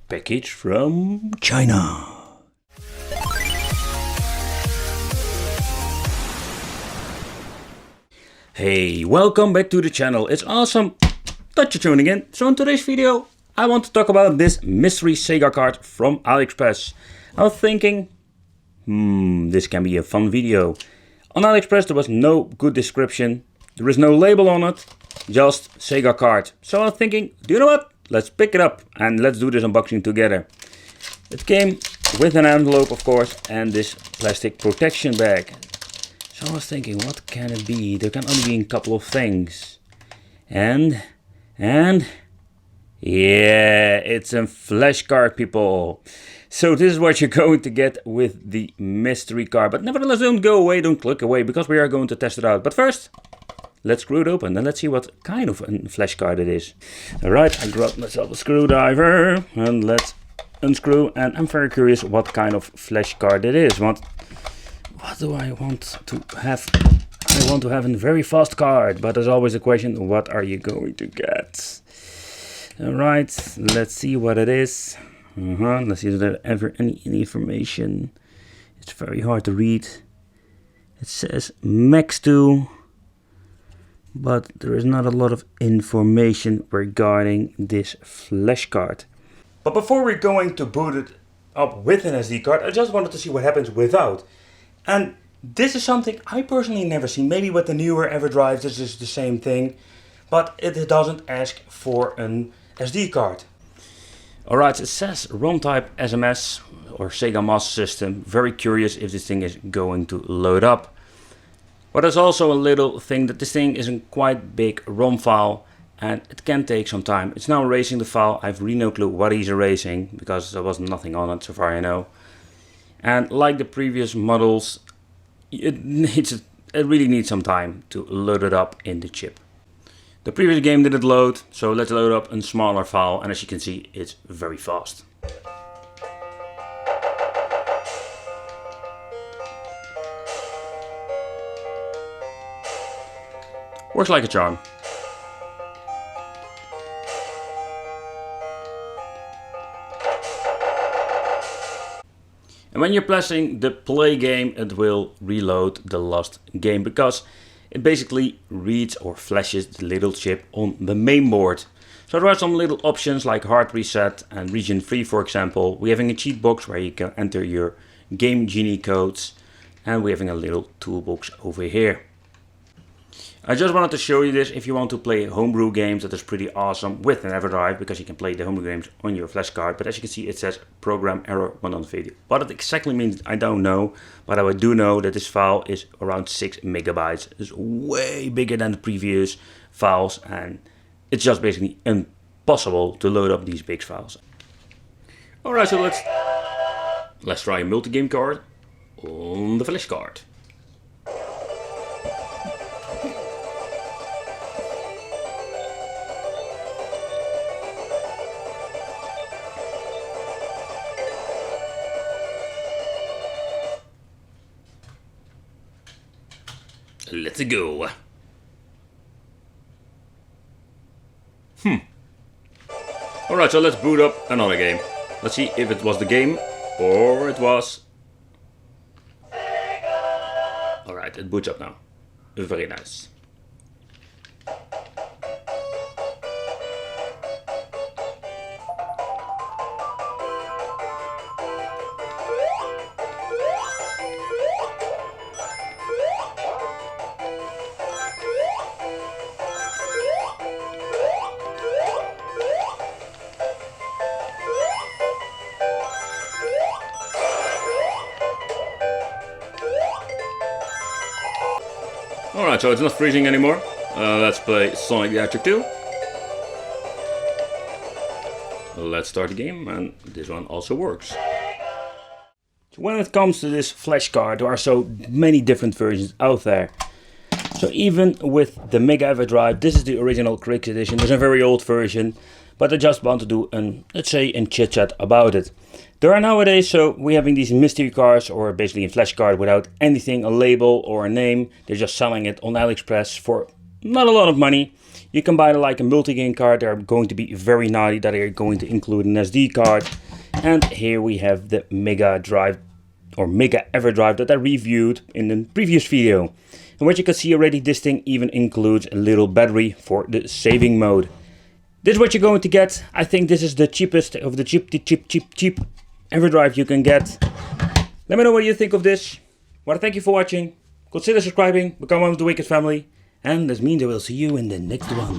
package from China. Hey, welcome back to the channel. It's awesome that you're tuning in. So in today's video, I want to talk about this mystery Sega card from AliExpress. I was thinking, this can be a fun video. On AliExpress there was no good description. There is no label on it, just Sega card. So I was thinking, do you know what? Let's pick it up and let's do this unboxing together. It came with an envelope, of course, and this plastic protection bag. So I was thinking, what can it be? There can only be a couple of things. And yeah, it's a flash card, people. So this is what you're going to get with the mystery card. But nevertheless, don't go away, don't click away, because we are going to test it out. But first, let's screw it open and let's see what kind of a flash card it is. Alright, I grabbed myself a screwdriver and let's unscrew. And I'm very curious what kind of flash card it is. What do I want to have? I want to have a very fast card, but there's always a question, what are you going to get? Alright, let's see what it is. Let's see if there's ever any information. It's very hard to read. It says Max 2, but there is not a lot of information regarding this flash card. But before we're going to boot it up with an SD card, I just wanted to see what happens without. And this is something I personally never seen. Maybe with the newer Megadrive this is the same thing, but it doesn't ask for an SD card. Alright, it says ROM type SMS or Sega Master System. Very curious if this thing is going to load up. But there's also a little thing that this thing is a quite big ROM file and it can take some time. It's now erasing the file. I have really no clue what he's erasing because there was nothing on it so far I know. And like the previous models, it really needs some time to load it up in the chip. The previous game didn't load, so let's load up a smaller file, and as you can see, it's very fast. Works like a charm. And when you're pressing the play game, it will reload the lost game because it basically reads or flashes the little chip on the main board. So there are some little options like hard reset and region free, for example. We're having a cheat box where you can enter your Game Genie codes, and we're having a little toolbox over here. I just wanted to show you this if you want to play homebrew games. That is pretty awesome with an Megadrive because you can play the homebrew games on your flash card. But as you can see, it says program error when on the video. What it exactly means, I don't know. But I do know that this file is around 6 megabytes. It's way bigger than the previous files. And it's just basically impossible to load up these big files. Alright, so let's try a multi-game card on the flash card. Let's go. Alright, so let's boot up another game. Let's see if it was the game or it was... Alright, it boots up now. Very nice. Alright, so it's not freezing anymore. Let's play Sonic the Hedgehog 2. Let's start the game, and this one also works. So when it comes to this flash card, there are so many different versions out there. So even with the Mega Drive, this is the original Critics Edition. There's a very old version, but I just want to do let's say a chit chat about it. There are nowadays, so we're having these mystery cards, or basically a flash card without anything, a label or a name. They're just selling it on AliExpress for not a lot of money. You can buy like a multi-game card. They're going to be very naughty, that are going to include an SD card. And here we have the Megadrive or Mega Everdrive that I reviewed in the previous video. And what you can see already, this thing even includes a little battery for the saving mode. This is what you're going to get. I think this is the cheapest of the cheap Everdrive you can get. Let me know what you think of this. Well, thank you for watching. Consider subscribing, become one of the Wicked family. And this means I will see you in the next one.